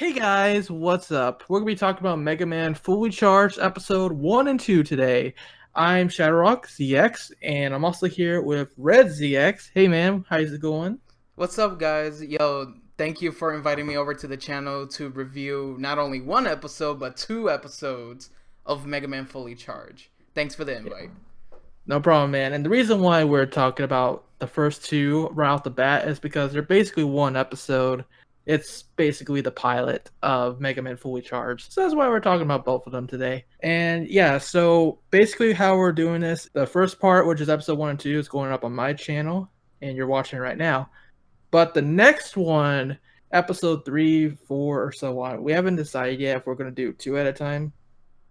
Hey guys, what's up? We're gonna be talking about Mega Man Fully Charged episode 1 and 2 today. I'm ShadowRockZX, and I'm also here with RedZX. Hey man, how's it going? What's up, guys? Yo, thank you for inviting me over to the channel to review not only one episode, but two episodes of Mega Man Fully Charged. Thanks for the invite. No problem, man. And the reason why we're talking about the first two right off the bat is because they're basically one episode. It's basically the pilot of Mega Man Fully Charged. So that's why we're talking about both of them today. And yeah, so basically how we're doing this, the first part, which is episode 1 and 2, is going up on my channel, and you're watching it right now. But the next one, episode 3, 4, or so on, we haven't decided yet if we're going to do two at a time.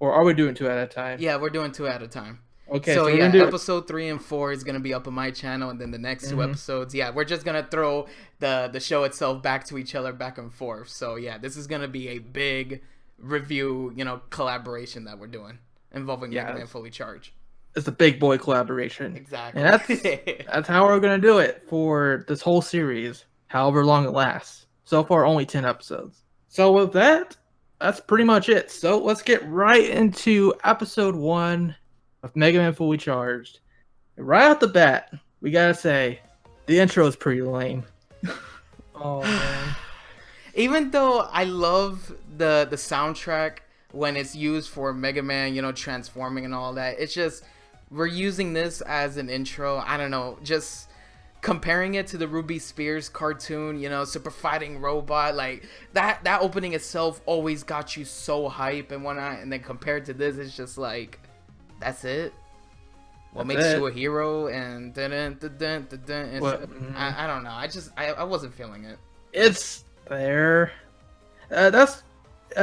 Or are we doing two at a time? Yeah, we're doing two at a time. Okay, So so we're yeah, going to do episode 3 and 4 is gonna be up on my channel, and then the next two Mhm. episodes, yeah, we're just gonna throw the show itself back to each other, back and forth. So yeah, this is gonna be a big review, collaboration that we're doing involving Mega Man Yeah, Fully Charged. it's a big boy collaboration. Exactly. And that's how we're going to do it for this whole series, however long it lasts. So far, only 10 episodes. So with that, that's pretty much it. So let's get right into episode 1 of Mega Man Fully Charged. And right off the bat, we gotta say, the intro is pretty lame. Oh man. Even though I love the soundtrack when it's used for Mega Man, transforming and all that, it's just we're using this as an intro. I don't know, just comparing it to the Ruby Spears cartoon, Super Fighting Robot, like that opening itself always got you so hype and whatnot, and then compared to this, it's just like that's it. What That's makes it. you a hero? And dun, What? I don't know. I wasn't feeling it. It's there. I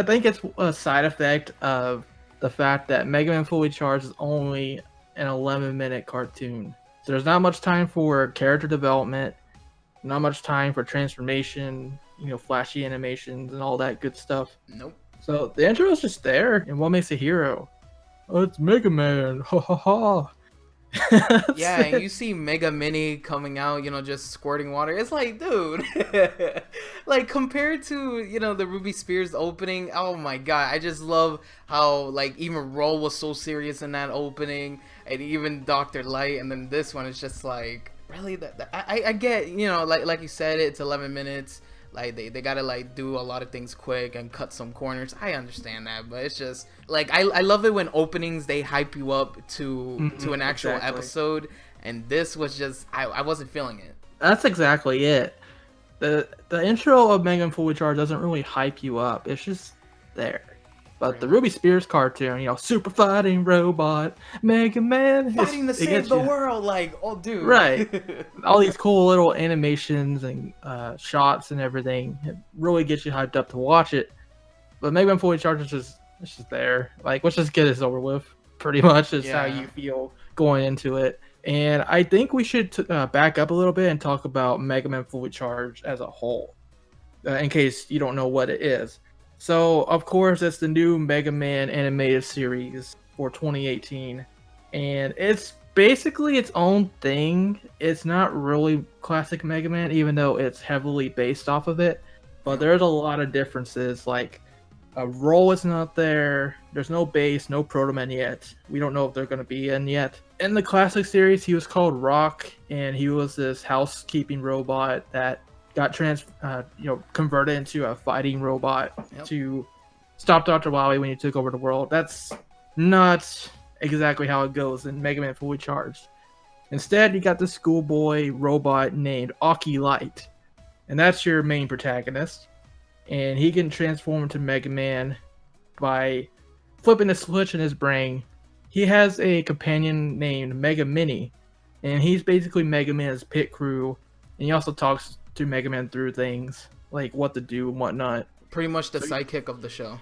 think it's a side effect of the fact that Mega Man Fully Charged is only an 11-minute cartoon. So there's not much time for character development, not much time for transformation, flashy animations and all that good stuff. Nope. So the intro is just there, and what makes a hero? Oh, it's Mega Man. Ha ha ha. Yeah, and you see Mega Mini coming out, just squirting water. It's like, dude, like compared to, the Ruby Spears opening, oh my god, I just love how, like, even Roll was so serious in that opening, and even Dr. Light, and then this one is just like, really? I get, like you said, it's 11 minutes. Like they gotta like do a lot of things quick and cut some corners. I understand that, but it's just like I love it when openings they hype you up to an actual Exactly. episode, and this was just I wasn't feeling it. That's exactly it. The intro of Mega Man Fully Charged doesn't really hype you up. It's just there. But the Ruby Spears cartoon, Super Fighting Robot, Mega Man, Fighting to it save gets the you. world, like, oh dude. Right. All these cool little animations and shots and everything. It really gets you hyped up to watch it. But Mega Man Fully Charged is just there. Like, let's just get this over with. Pretty much is how Yeah. you feel going into it. And I think we should back up a little bit and talk about Mega Man Fully Charged as a whole, in case you don't know what it is. So, of course, it's the new Mega Man animated series for 2018, and it's basically its own thing. It's not really classic Mega Man, even though it's heavily based off of it, but there's a lot of differences, like a Roll is not there, there's no base, no Proto Man yet. We don't know if they're going to be in yet. In the classic series, he was called Rock, and he was this housekeeping robot that got converted into a fighting robot to stop Dr. Wily when he took over the world. That's not exactly how it goes in Mega Man Fully Charged. Instead, you got this schoolboy robot named Aki Light, and that's your main protagonist. And he can transform into Mega Man by flipping a switch in his brain. He has a companion named Mega Mini, and he's basically Mega Man's pit crew, and he also talks to Mega Man through things like what to do and whatnot. Pretty much the sidekick of the show.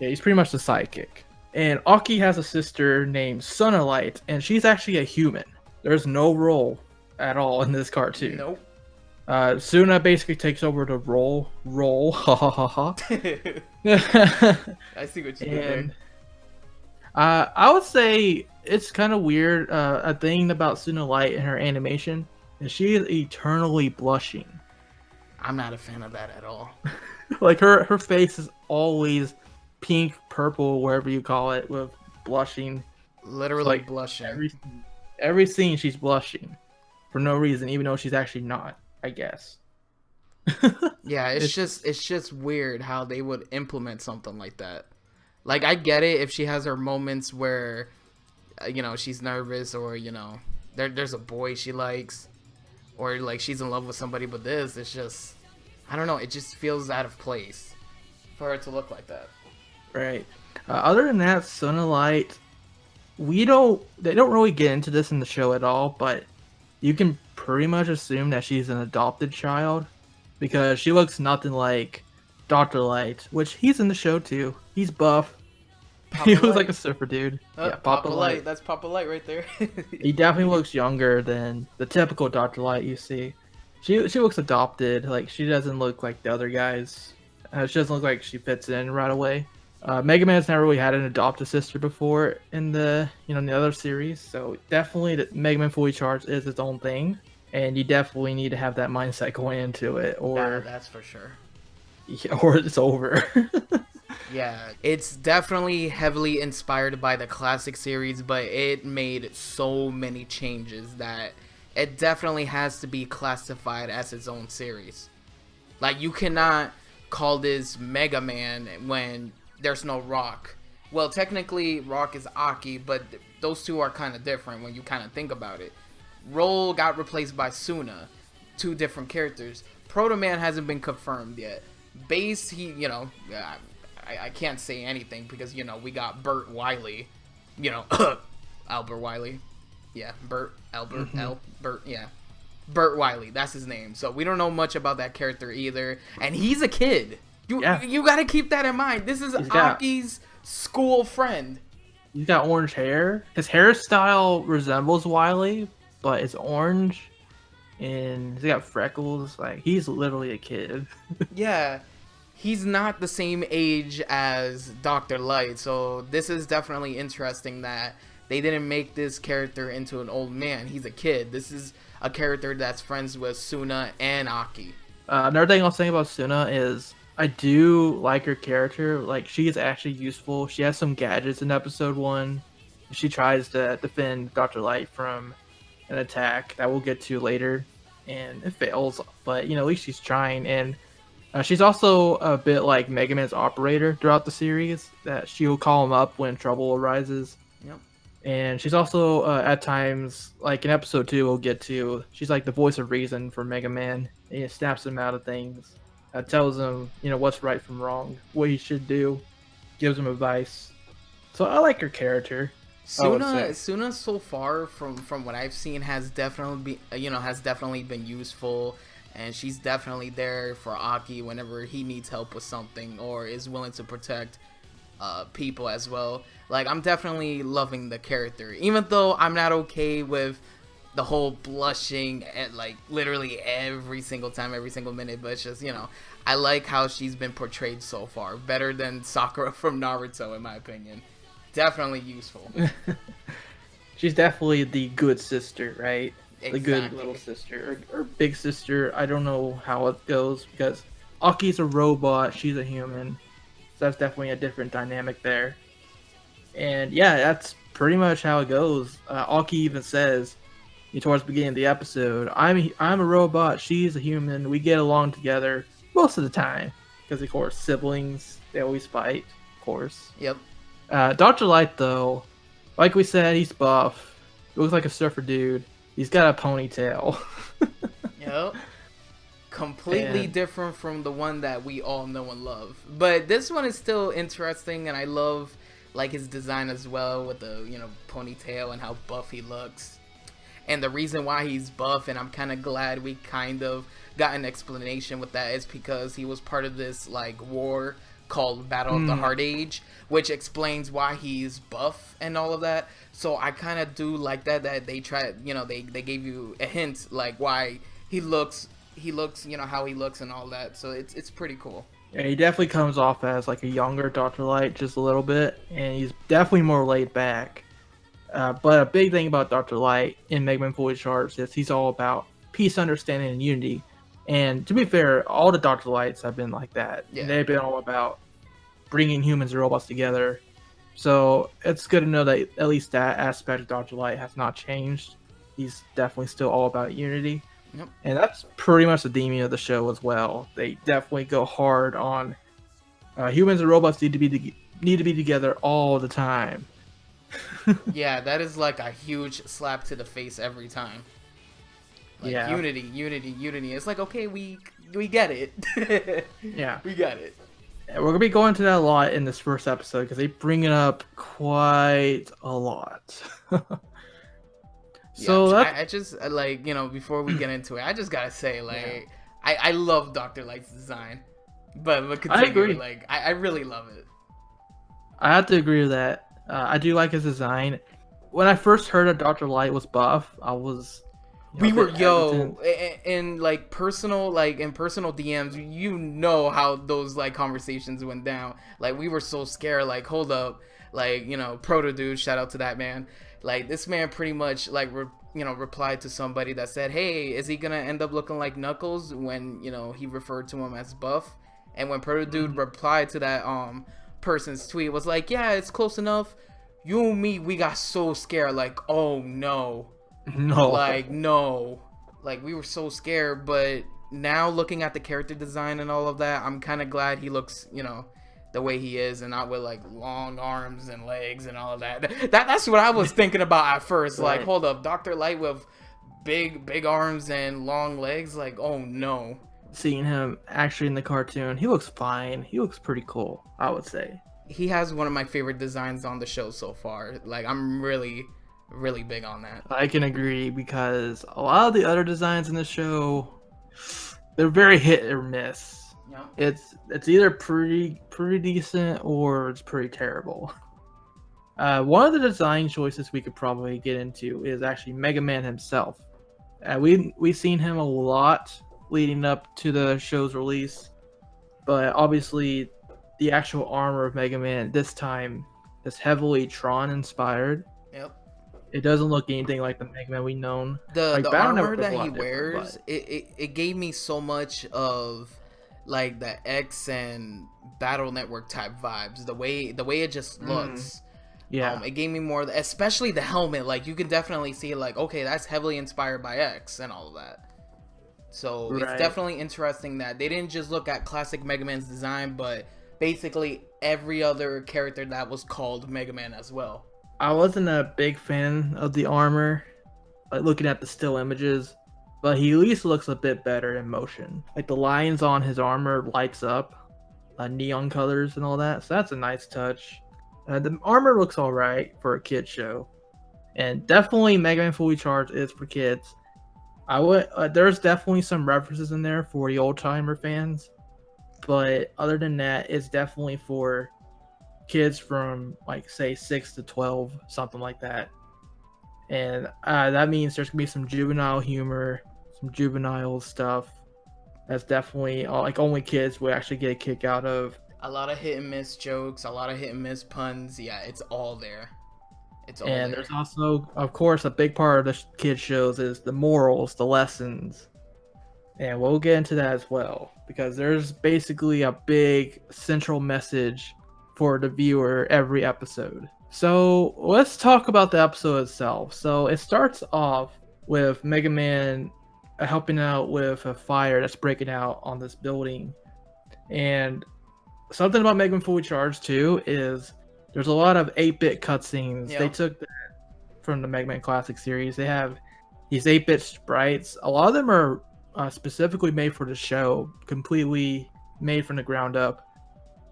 Yeah, he's pretty much the sidekick. And Aki has a sister named Suna Light, and she's actually a human. There's no role at all in this cartoon. Nope. Suna basically takes over the role, ha ha ha ha. I see what you did And there. I would say it's kind of weird. A thing about Suna Light and her animation is she is eternally blushing. I'm not a fan of that at all. Like her face is always pink, purple, wherever you call it, with blushing. It's Literally like blushing. every scene she's blushing for no reason, even though she's actually not, I guess. Yeah, it's just weird how they would implement something like that. Like I get it if she has her moments where she's nervous, or there's a boy she likes, or like she's in love with somebody, but this it's just, I don't know, it just feels out of place for her to look like that. Right. Other than that, Suna Light, they don't really get into this in the show at all, but you can pretty much assume that she's an adopted child because she looks nothing like Dr. Light, which he's in the show too. He's buff. Papa He looks Light. like a surfer dude. Oh, Yeah, Papa Light. That's Papa Light right there. He definitely looks younger than the typical Dr. Light you see. She looks adopted. Like, she doesn't look like the other guys. She doesn't look like she fits in right away. Mega Man's never really had an adopted sister before in the in the other series, so definitely Mega Man Fully Charged is its own thing, and you definitely need to have that mindset going into it, or that's for sure. Or it's over. Yeah, it's definitely heavily inspired by the classic series, but it made so many changes that it definitely has to be classified as its own series. Like, you cannot call this Mega Man when there's no Rock. Well, technically, Rock is Aki, but those two are kind of different when you kind of think about it. Roll got replaced by Suna, two different characters. Proto Man hasn't been confirmed yet. Base, I can't say anything because, we got Burt Wiley. Albert Wiley. Yeah, Albert, yeah. Burt Wiley, that's his name. So we don't know much about that character either. And he's a kid. You got to keep that in mind. This is Aki's school friend. He's got orange hair. His hairstyle resembles Wiley, but it's orange. And he's got freckles. Like, he's literally a kid. Yeah. He's not the same age as Dr. Light. So this is definitely interesting that they didn't make this character into an old man. He's a kid. This is a character that's friends with Suna and Aki. Another thing I'll say about Suna is I do like her character. Like, she is actually useful. She has some gadgets in episode 1. She tries to defend Dr. Light from an attack that we'll get to later, and it fails. But at least she's trying. And she's also a bit like Mega Man's operator throughout the series. That she'll call him up when trouble arises. Yep. And she's also at times, like in episode 2, we'll get to. She's like the voice of reason for Mega Man. And it snaps him out of things. Tells him, what's right from wrong, what he should do, gives him advice. So I like her character. Suna so far from what I've seen has definitely been useful, and she's definitely there for Aki whenever he needs help with something or is willing to protect people as well. Like, I'm definitely loving the character, even though I'm not okay with the whole blushing at like literally every single time, every single minute, but it's just, I like how she's been portrayed so far. Better than Sakura from Naruto, in my opinion. Definitely useful. She's definitely the good sister, right? Exactly. The good little sister. Or big sister. I don't know how it goes because Aki's a robot, she's a human. So that's definitely a different dynamic there. And yeah, that's pretty much how it goes. Aki even says, towards the beginning of the episode, I'm a robot, she's a human, we get along together most of the time. Because, of course, siblings, they always fight, of course. Yep. Dr. Light, though, like we said, he's buff. He looks like a surfer dude. He's got a ponytail. Yep. Completely different from the one that we all know and love. But this one is still interesting, and I love like his design as well with the ponytail and how buff he looks. And the reason why he's buff, and I'm kind of glad we kind of got an explanation with that, is because he was part of this like war called Battle of the Heart Age, which explains why he's buff and all of that. So I kind of do like that they tried, they gave you a hint like why he looks how he looks and all that. So it's pretty cool. Yeah, he definitely comes off as like a younger Dr. Light, just a little bit, and he's definitely more laid back. But a big thing about Dr. Light in Mega Man Fully Charged is he's all about peace, understanding, and unity. And to be fair, all the Dr. Lights have been like that. Yeah. They've been all about bringing humans and robots together. So it's good to know that at least that aspect of Dr. Light has not changed. He's definitely still all about unity. Yep. And that's pretty much the theme of the show as well. They definitely go hard on humans and robots need to be together all the time. Yeah, that is like a huge slap to the face every time. Like, yeah. Unity. It's like, okay, we get it. Yeah. We got it. We're going to be going to that a lot in this first episode because they bring it up quite a lot. So yeah, I just, like, before we get into it, I just gotta say, like, yeah. I love Dr. Light's design. But continue, I agree. Like, I really love it. I have to agree with that. I do like his design. When I first heard that Dr. Light was buff, I was... We were in like personal DMs, you know how those like conversations went down. Like, we were so scared, like, hold up, like, Proto Dude, shout out to that man. Like, this man pretty much like replied to somebody that said, hey, is he gonna end up looking like Knuckles, when he referred to him as buff. And when Proto Dude replied to that person's tweet, was like, yeah, it's close enough. You and me, we got so scared, like, oh no. No. Like, no. Like, we were so scared, but now looking at the character design and all of that, I'm kind of glad he looks, the way he is, and not with, like, long arms and legs and all of that. That's what I was thinking about at first. Right. Like, hold up, Dr. Light with big arms and long legs? Like, oh, no. Seeing him actually in the cartoon, he looks fine. He looks pretty cool, I would say. He has one of my favorite designs on the show so far. Like, I'm really big on that. I can agree, because a lot of the other designs in the show, they're very hit or miss. Yeah. It's either pretty decent or it's pretty terrible. One of the design choices we could probably get into is actually Mega Man himself. We've seen him a lot leading up to the show's release, but obviously the actual armor of Mega Man this time is heavily Tron inspired. Yep. It doesn't look anything like the Mega Man we've known. The armor that he wears, it gave me so much of like the X and Battle Network type vibes. The way it just looks. Yeah. It gave me more, especially the helmet. Like, you can definitely see, like, okay, that's heavily inspired by X and all of that. So right. It's definitely interesting that they didn't just look at classic Mega Man's design, but basically every other character that was called Mega Man as well. I wasn't a big fan of the armor, like looking at the still images, but he at least looks a bit better in motion. Like, the lines on his armor lights up, neon colors and all that, so that's a nice touch. The armor looks alright for a kid show, and definitely Mega Man Fully Charged is for kids. There's definitely some references in there for the old timer fans, but other than that, it's definitely for kids from, like, say 6 to 12, something like that. And that means there's gonna be some juvenile humor, some juvenile stuff that's definitely like only kids would actually get a kick out of. A lot of hit and miss jokes, a lot of hit and miss puns. Yeah, it's all there. And there's also, of course, a big part of the kids shows is the morals, the lessons, and we'll get into that as well, because there's basically a big central message for the viewer every episode. So let's talk about the episode itself. So it starts off with Mega Man helping out with a fire that's breaking out on this building. And something about Mega Man Fully Charged too is there's a lot of 8-bit cutscenes. Yep. They took that from the Mega Man Classic series. They have these 8-bit sprites. A lot of them are specifically made for the show, completely made from the ground up.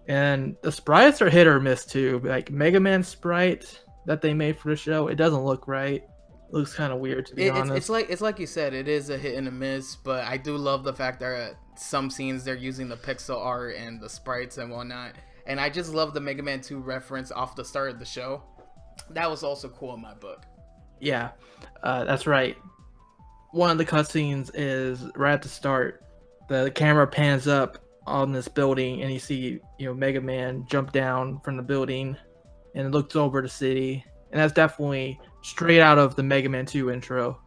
And the sprites are hit or miss too. Like, Mega Man sprite that they made for the show, it doesn't look right. It looks kind of weird, to be honest. It's like you said, it is a hit and a miss, but I do love the fact that some scenes they're using the pixel art and the sprites and whatnot. And I just love the Mega Man 2 reference off the start of the show. That was also cool in my book. Yeah, that's right. One of the cutscenes is right at the start. The camera pans up on this building, and you see, Mega Man jump down from the building, and it looks over the city. And that's definitely straight out of the Mega Man 2 intro,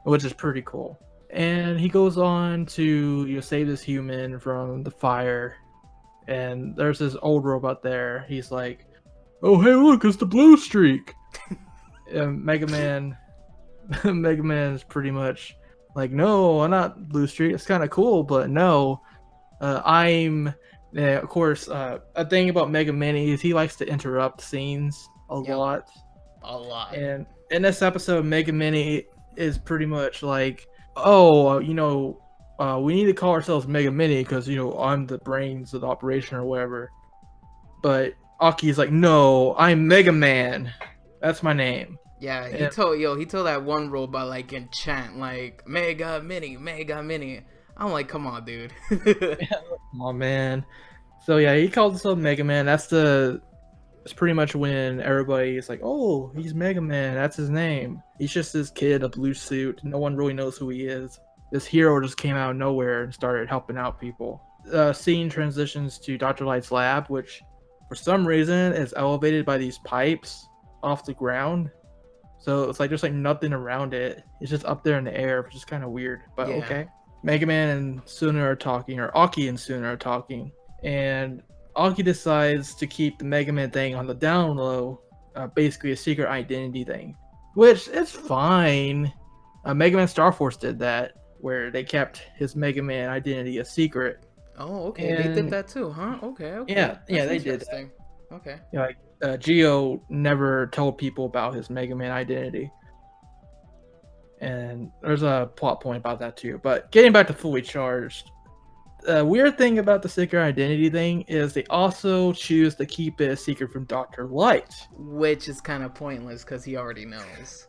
which is pretty cool. And he goes on to save this human from the fire. And there's this old robot there. He's like, "Oh hey, look, it's the blue streak." And Mega Man, Mega Man is pretty much like, "No, I'm not blue streak. It's kind of cool, but no, I'm." Yeah, of course. A thing about Mega Man is he likes to interrupt scenes a lot. A lot. And in this episode, Mega Mini is pretty much like, "Oh, we need to call ourselves Mega Mini because I'm the brains of the operation or whatever." But Aki's like, "No, I'm Mega Man. That's my name." Yeah, he told that one robot like in chant like Mega Mini, Mega Mini. I'm like, come on, dude. Come on, man. So yeah, he calls himself Mega Man. That's pretty much when everybody is like, "Oh, he's Mega Man. That's his name. He's just this kid in a blue suit. No one really knows who he is. This hero just came out of nowhere and started helping out people." Scene transitions to Dr. Light's lab, which for some reason is elevated by these pipes off the ground. So it's like there's like nothing around it. It's just up there in the air, which is kind of weird. But okay. Mega Man and Suna are talking, or Aki and Suna are talking, and Aki decides to keep the Mega Man thing on the down low, basically a secret identity thing, which is fine. Mega Man Star Force did that, where they kept his Mega Man identity a secret. Oh, okay. And they did that too, huh? Okay. Yeah, they did that. Okay. Geo never told people about his Mega Man identity. And there's a plot point about that too. But getting back to Fully Charged, the weird thing about the secret identity thing is they also choose to keep it a secret from Dr. Light. Which is kind of pointless because he already knows.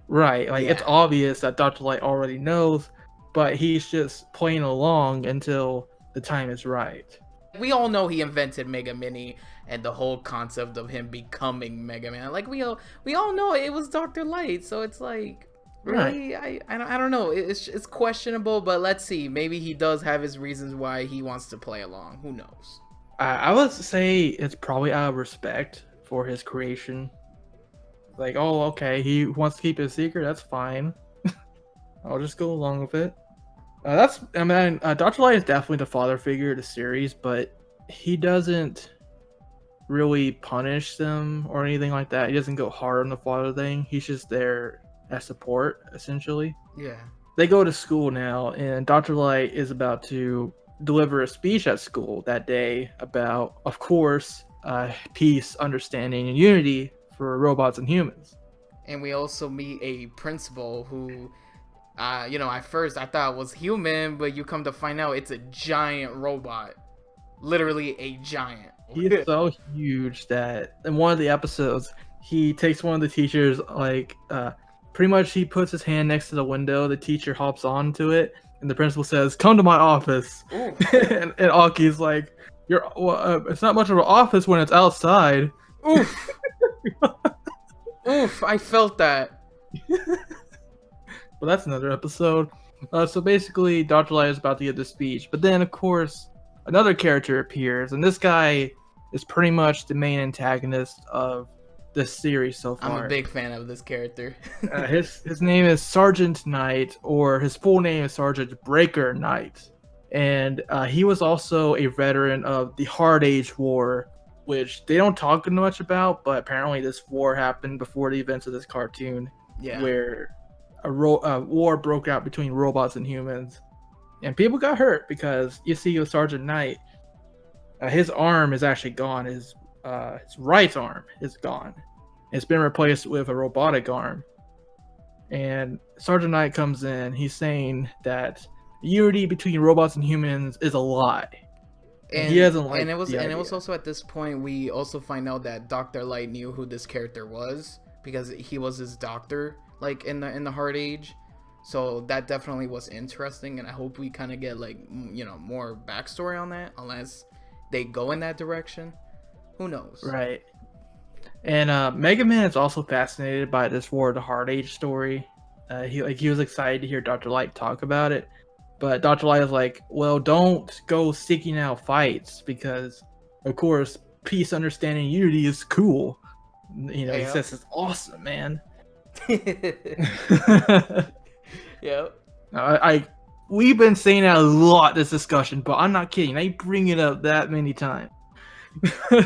Right, it's obvious that Dr. Light already knows, but he's just playing along until the time is right. We all know he invented Mega Mini and the whole concept of him becoming Mega Man. Like we all know it was Dr. Light, so it's like, really, right. I don't know. It's questionable, but let's see. Maybe he does have his reasons why he wants to play along. Who knows? I would say it's probably out of respect for his creation. Like, oh, okay, he wants to keep it a secret. That's fine. I'll just go along with it. Dr. Light is definitely the father figure of the series, but he doesn't really punish them or anything like that. He doesn't go hard on the father thing. He's just there as support, essentially. Yeah. They go to school now, and Dr. Light is about to deliver a speech at school that day about, of course, peace, understanding, and unity for robots and humans. And we also meet a principal who, at first I thought was human, but you come to find out it's a giant robot. Literally a giant. He's so huge that in one of the episodes, he takes one of the teachers, pretty much he puts his hand next to the window, the teacher hops onto it, and the principal says, "Come to my office." and Aki's like, it's not much of an office when it's outside. Oof. Oof, I felt that. Well, that's another episode. So basically, Dr. Light is about to give the speech, but then, of course, another character appears, and this guy is pretty much the main antagonist of this series so far. I'm a big fan of this character. His name is Sergeant Knight, or his full name is Sergeant Breaker Knight, and he was also a veteran of the Hard Age War, which they don't talk much about, but apparently this war happened before the events of this cartoon, where a war broke out between robots and humans, and people got hurt because you see with Sergeant Knight, his arm is actually gone. His right arm is gone. It's been replaced with a robotic arm. And Sergeant Knight comes in. He's saying that unity between robots and humans is a lie. And he doesn't like it was also at this point we also find out that Dr. Light knew who this character was because he was his doctor, like in the Hard Age. So that definitely was interesting, and I hope we kind of get more backstory on that, unless they go in that direction. Who knows? Right. And Mega Man is also fascinated by this War of the Hard Age story. He was excited to hear Dr. Light talk about it, but Dr. Light is like, well, don't go seeking out fights because, of course, peace, understanding, unity is cool. He says it's awesome, man. Yep. We've been saying that a lot this discussion, but I'm not kidding. I bring it up that many times.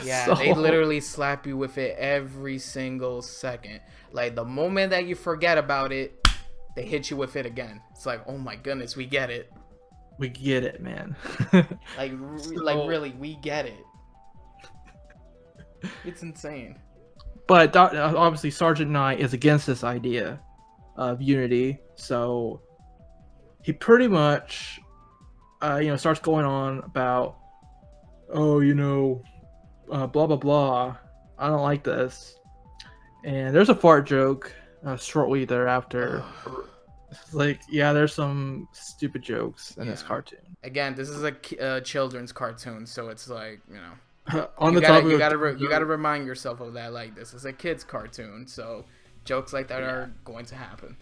Yeah, they literally slap you with it every single second. Like the moment that you forget about it, they hit you with it again. It's like, oh my goodness, we get it. We get it, man. Like really, we get it. It's insane. But obviously, Sergeant Knight is against this idea of unity, so he pretty much, starts going on about, oh, blah blah blah. I don't like this, and there's a fart joke shortly thereafter. It's like, yeah, there's some stupid jokes in this cartoon. Again, this is a children's cartoon, so it's like, On you the gotta, topic you gotta remind yourself of that. Like, this is a kid's cartoon, so jokes like that are going to happen.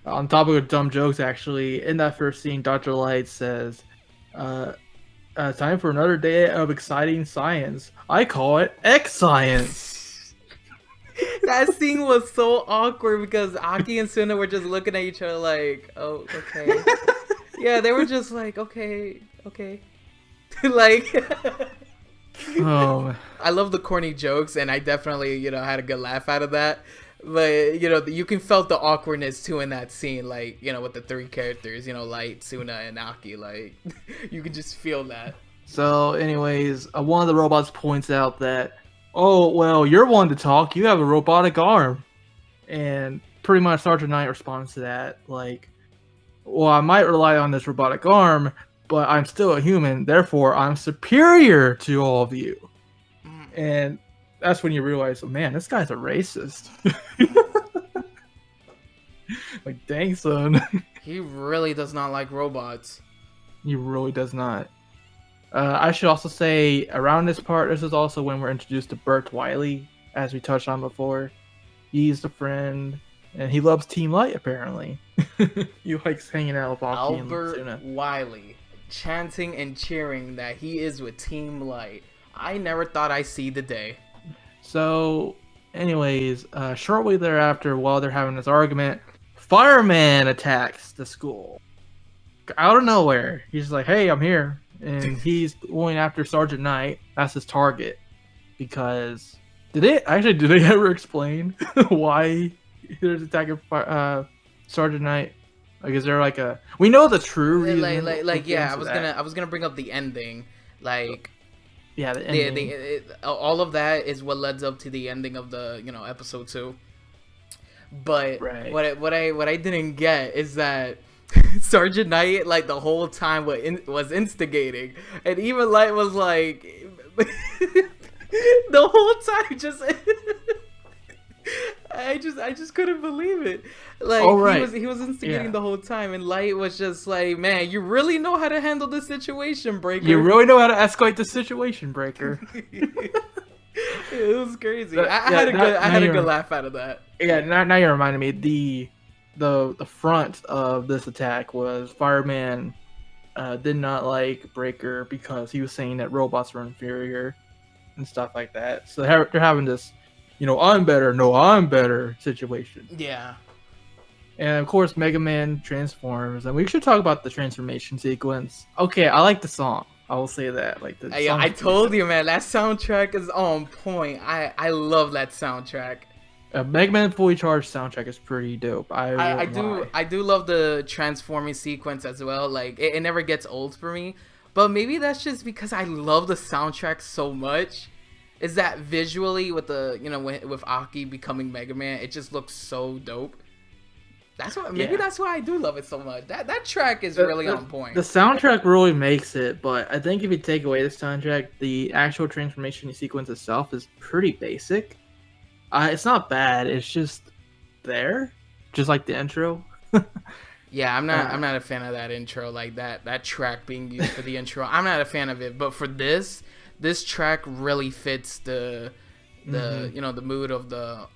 On topic of dumb jokes, actually, in that first scene, Dr. Light says, time for another day of exciting science. I call it X-Science. That scene was so awkward because Aki and Suna were just looking at each other like, oh, okay. Yeah, they were just like, okay. Like, oh, I love the corny jokes, and I definitely, had a good laugh out of that. But, you can felt the awkwardness too in that scene, like, with the three characters, Light, Suna, and Aki. Like, you can just feel that. So, anyways, one of the robots points out that, oh, well, you're one to talk. You have a robotic arm. And pretty much Sergeant Knight responds to that, like, well, I might rely on this robotic arm, but I'm still a human. Therefore, I'm superior to all of you. And that's when you realize, oh, man, this guy's a racist. Like, dang, son. He really does not like robots. He really does not. I should also say, around this part, this is also when we're introduced to Bert Wiley, as we touched on before. He's the friend, and he loves Team Light, apparently. He likes hanging out with Aki and Suna. Albert Wiley, chanting and cheering that he is with Team Light. I never thought I'd see the day. So, anyways, shortly thereafter, while they're having this argument, FireMan attacks the school. Out of nowhere. He's like, hey, I'm here. And he's going after Sergeant Knight. That's his target. Because... Did they ever explain why they're attacking Sergeant Knight? Like, is there like a... We know the true reason. I was gonna bring up the ending. Like... Yeah, the ending. All of that is what leads up to the ending of the episode 2. But right. what I didn't get is that Sergeant Knight, like, the whole time was instigating, and even Light was like the whole time just I just couldn't believe it. Like, he was instigating the whole time, and Light was just like, man, you really know how to handle this situation, Breaker. You really know how to escalate the situation, Breaker. It was crazy. I had a good laugh out of that. Yeah, now you're reminding me. The front of this attack was FireMan did not like Breaker because he was saying that robots were inferior and stuff like that. So they're having this, I'm better situation. Yeah. And of course, Mega Man transforms, and we should talk about the transformation sequence. Okay, I like the song. I will say that. Like, I told you, man, that soundtrack is on point. I love that soundtrack. Mega Man Fully Charged soundtrack is pretty dope. I do love the transforming sequence as well. Like, it never gets old for me. But maybe that's just because I love the soundtrack so much. Is that visually with the with Aki becoming Mega Man, it just looks so dope. That's why I do love it so much. That track is really on point. The soundtrack really makes it, but I think if you take away the soundtrack, the actual transformation sequence itself is pretty basic. It's not bad. It's just there, just like the intro. Yeah, I'm not a fan of that intro, like that track being used for the intro. I'm not a fan of it, but for this track really fits the the mood of the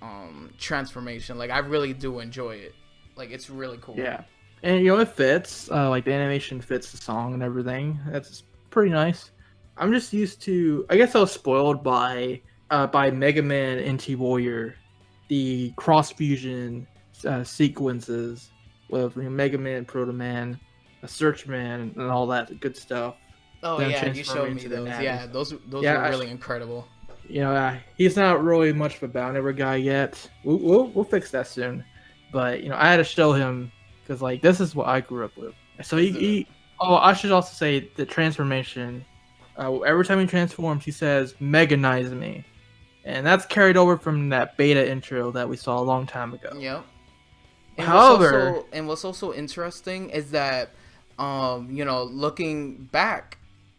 transformation. Like, I really do enjoy it. Like, it's really cool. Yeah, and it fits. Like, the animation fits the song and everything. That's pretty nice. I'm just used to. I guess I was spoiled by Mega Man NT Warrior, the cross fusion sequences with Mega Man, Proto Man, a Search Man, and all that good stuff. Oh Then yeah, you showed transforming me into the those. natty. Yeah, those Yeah, were really incredible. he's not really much of a Bounty guy yet. We'll fix that soon. But I had to show him because like this is what I grew up with. So he oh, I should also say the transformation. Every time he transforms, he says "Meganize me," and that's carried over from that beta intro that we saw a long time ago. Yep. However, what's also interesting is that, looking back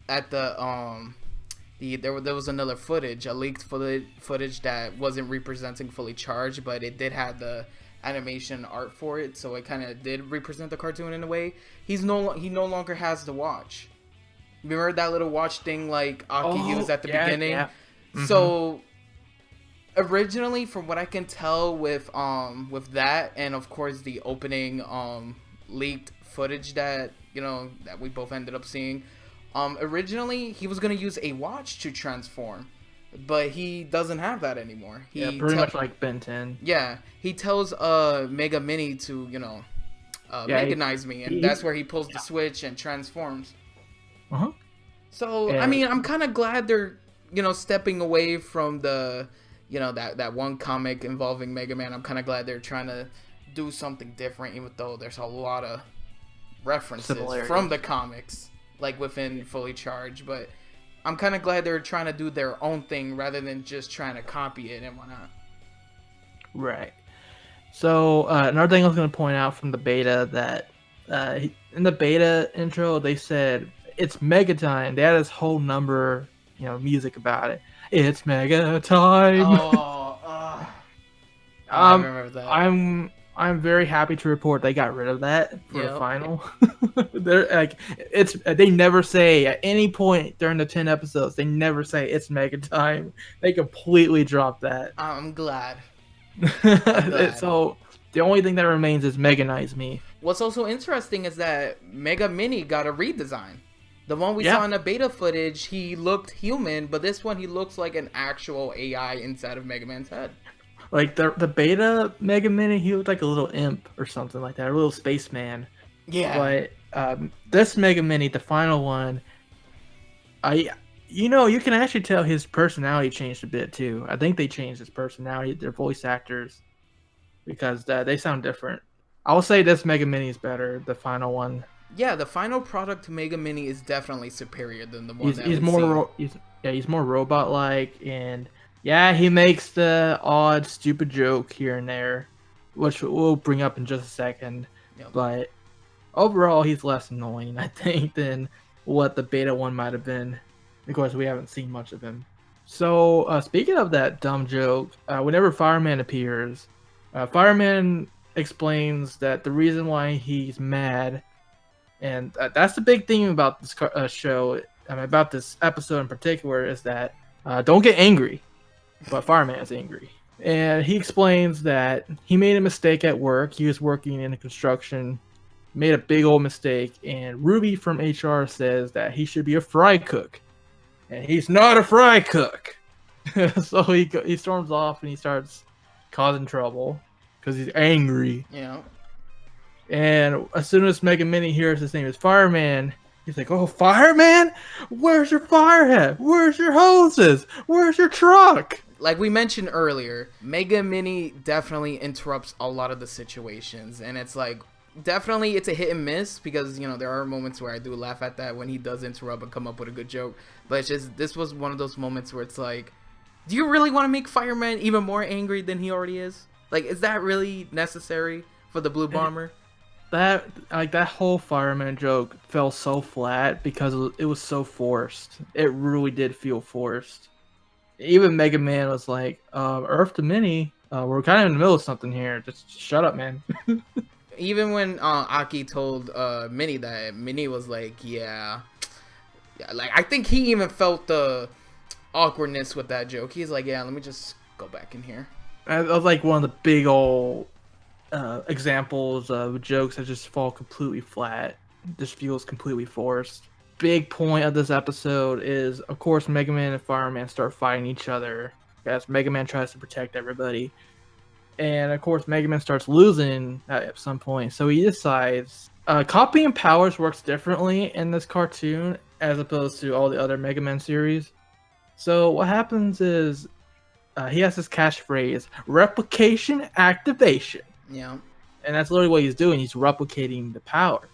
at there was another footage, a leaked footage that wasn't representing fully charged, but it did have the animation art for it, so it kind of did represent the cartoon in a way. He no longer has the watch. Remember that little watch thing like Aki used at the beginning? Yeah. Mm-hmm. So originally, from what I can tell with that, and of course the opening leaked footage that that we both ended up seeing, originally he was gonna use a watch to transform, but he doesn't have that anymore. Pretty much like Ben 10. Yeah, he tells Mega Mini to Meganize me, and that's where he pulls the switch and transforms. So I mean, I'm kind of glad they're stepping away from the that one comic involving Mega Man. I'm kind of glad they're trying to do something different, even though there's a lot of references from the comics like within Fully Charged, but I'm kind of glad they're trying to do their own thing rather than just trying to copy it and whatnot. Right. So another thing I was going to point out from the beta that in the beta intro they said it's Mega Time. They had this whole number, music about it. It's Mega Time. I remember that. I'm very happy to report they got rid of that for the final. They're like they never say at any point during the 10 episodes, they never say it's Mega Time. They completely dropped that. I'm glad. So the only thing that remains is Meganize me. What's also interesting is that Mega Mini got a redesign. The one we saw in the beta footage, he looked human, but this one he looks like an actual AI inside of Mega Man's head. Like the beta Mega Mini, he looked like a little imp or something like that, a little spaceman. Yeah. But this Mega Mini, the final one, you can actually tell his personality changed a bit too. I think they changed his personality, their voice actors, because they sound different. I will say this Mega Mini is better, the final one. Yeah, the final product Mega Mini is definitely superior than the one he's more robot-like, and he makes the odd stupid joke here and there, which we'll bring up in just a second. But overall he's less annoying, I think, than what the beta one might have been. Of course, we haven't seen much of him. So speaking of that dumb joke, whenever FireMan appears, FireMan explains that the reason why he's mad, and that's the big thing about this show, about this episode in particular, is that don't get angry, but FireMan's angry. And he explains that he made a mistake at work. He was working in construction, made a big old mistake, and Ruby from HR says that he should be a fry cook, and he's not a fry cook. So he storms off and he starts causing trouble because he's angry. And as soon as Mega Mini hears his name is Fireman, he's like, "Oh, Fireman? Where's your fire hat? Where's your hoses? Where's your truck?" Like we mentioned earlier, Mega Mini definitely interrupts a lot of the situations, and it's like definitely it's a hit and miss because there are moments where I do laugh at that when he does interrupt and come up with a good joke, but it's just this was one of those moments where it's like, do you really want to make Fireman even more angry than he already is? Like, is that really necessary for the Blue Bomber? That whole Fireman joke fell so flat because it was so forced. It really did feel forced. Even Mega Man was like, Earth to Mini, we're kind of in the middle of something here. Just shut up, man. Even when Aki told Mini that, Mini was like, yeah. Like, I think he even felt the awkwardness with that joke. He's like, yeah, let me just go back in here. That was like one of the big old examples of jokes that just fall completely flat. Just feels completely forced. Big point of this episode is, of course, Mega Man and Fireman start fighting each other as Mega Man tries to protect everybody. And of course, Mega Man starts losing at some point. So he decides copying powers works differently in this cartoon as opposed to all the other Mega Man series. So what happens is he has this catchphrase, replication activation. Yeah. And that's literally what he's doing. He's replicating the power.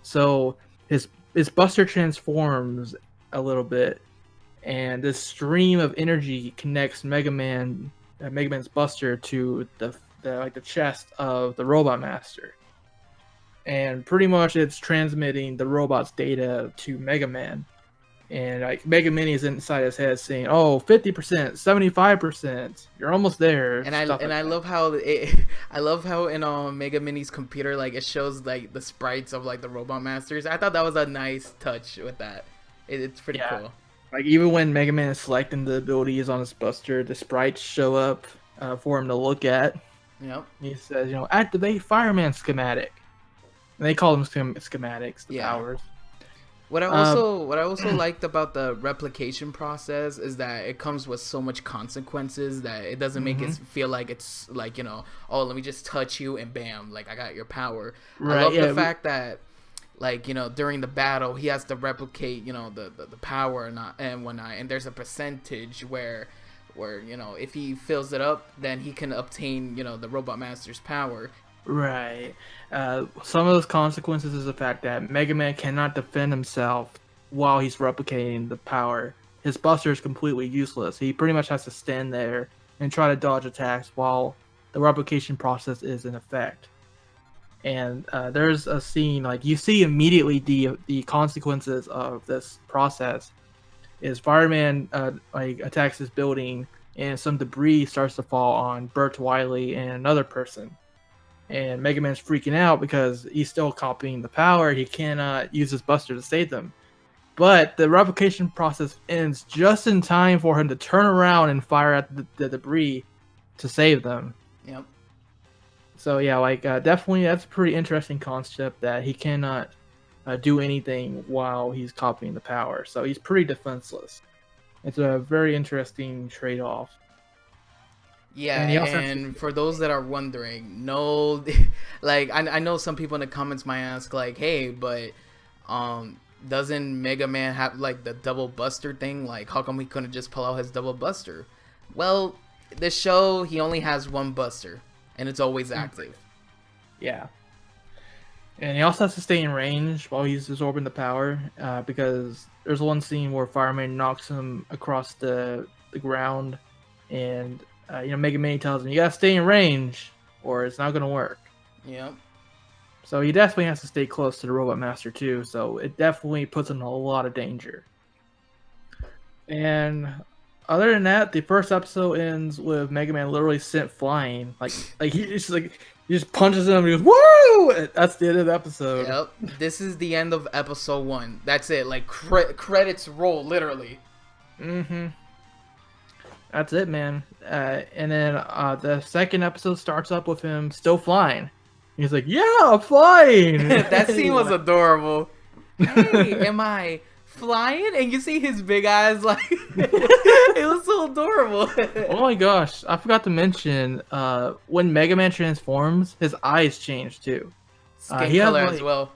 So his Buster transforms a little bit, and this stream of energy connects Mega Man's Buster to the chest of the Robot Master. And pretty much it's transmitting the robot's data to Mega Man. And like Mega Mini is inside his head saying, "Oh, 50%, 75%, you're almost there." And I love how I love how in Mega Mini's computer, like, it shows like the sprites of like the Robot Masters. I thought that was a nice touch with that. It's pretty cool. Like even when Mega Man is selecting the abilities on his Buster, the sprites show up for him to look at. Yep. He says, activate FireMan schematic. And they call them schematics, the powers. What I also liked about the replication process is that it comes with so much consequences that it doesn't make it feel like it's like, oh, let me just touch you and bam, like I got your power. Right, I love the fact that, like, during the battle he has to replicate, the power and whatnot, and there's a percentage where if he fills it up, then he can obtain, the Robot Master's power. Right. Some of those consequences is the fact that Mega Man cannot defend himself while he's replicating the power. His Buster is completely useless. He pretty much has to stand there and try to dodge attacks while the replication process is in effect. And there's a scene, like, you see immediately the consequences of this process is Fireman attacks this building, and some debris starts to fall on Burt Wiley and another person. And Mega Man's freaking out because he's still copying the power. He cannot use his Buster to save them. But the replication process ends just in time for him to turn around and fire at the debris to save them. Yep. So yeah, definitely that's a pretty interesting concept that he cannot do anything while he's copying the power. So he's pretty defenseless. It's a very interesting trade-off. Yeah, and for those that are wondering, no, like, I know some people in the comments might ask, like, hey, but doesn't Mega Man have like the double Buster thing? Like, how come he couldn't just pull out his double Buster? Well, this show, he only has one Buster, and it's always active. Yeah. And he also has to stay in range while he's absorbing the power, because there's one scene where Fireman knocks him across the ground, and Mega Man tells him, you gotta stay in range or it's not gonna work. Yep. So he definitely has to stay close to the Robot Master too, so it definitely puts him in a lot of danger. And other than that, the first episode ends with Mega Man literally sent flying. Like he just punches him and he goes, woo! That's the end of the episode. Yep. This is the end of episode 1. That's it. Like, credits roll, literally. Mm-hmm. That's it, man. And then the second episode starts up with him still flying. He's like, yeah, I'm flying! That scene was adorable. Hey, am I flying? And you see his big eyes, like, it was so adorable. Oh my gosh, I forgot to mention, when Mega Man transforms, his eyes change too. Skin color as well.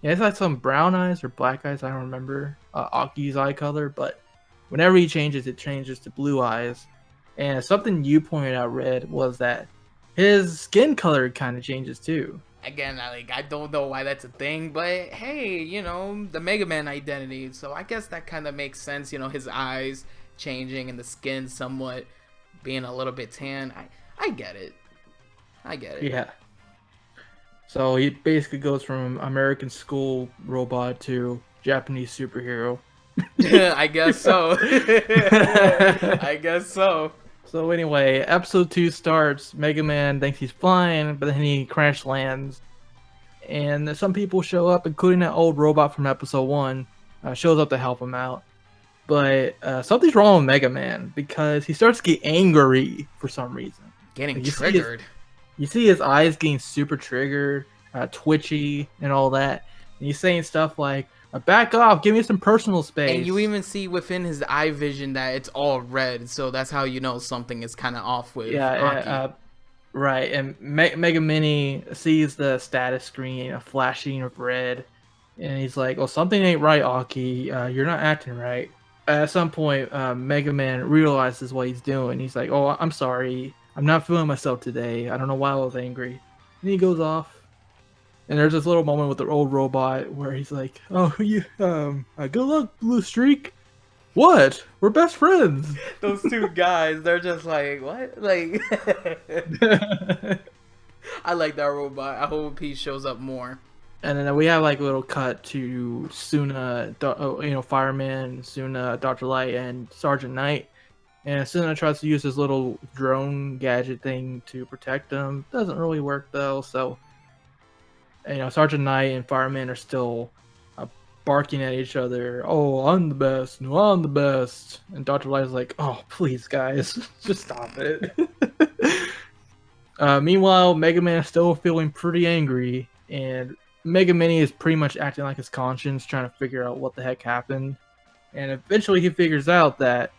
Yeah, he's like some brown eyes or black eyes, I don't remember Aki's eye color, but whenever he changes, it changes to blue eyes. And something you pointed out, Red, was that his skin color kind of changes too. Again, I don't know why that's a thing, but hey, the Mega Man identity. So I guess that kind of makes sense. His eyes changing and the skin somewhat being a little bit tan. I get it. Yeah. So he basically goes from American school robot to Japanese superhero. I guess so. I guess so. So anyway, episode 2 starts. Mega Man thinks he's flying, but then he crash lands. And some people show up, including that old robot from episode 1, shows up to help him out. But something's wrong with Mega Man because he starts to get angry for some reason. Getting triggered. You see his eyes getting super triggered, twitchy, and all that. And he's saying stuff like, back off, give me some personal space. And you even see within his eye vision that it's all red, so that's how you know something is kind of off with Aki. Right, and Mega Mini sees the status screen, a flashing of red, and he's like, "Oh, something ain't right, Aki. You're not acting right." At some point, Mega Man realizes what he's doing. He's like, "Oh, I'm sorry. I'm not feeling myself today. I don't know why I was angry." And he goes off. And there's this little moment with the old robot where he's like, "Oh, you, good luck, Blue Streak." What? We're best friends. Those two guys, they're just like, what? Like, I like that robot. I hope he shows up more. And then we have like a little cut to Suna, Fireman, Suna, Dr. Light, and Sergeant Knight. And Suna tries to use his little drone gadget thing to protect them. Doesn't really work though. So, Sergeant Knight and Fireman are still barking at each other. "Oh, I'm the best. No, I'm the best." And Dr. Light is like, "Oh, please, guys, just stop it." Meanwhile, Mega Man is still feeling pretty angry, and Mega Mini is pretty much acting like his conscience, trying to figure out what the heck happened. And eventually he figures out that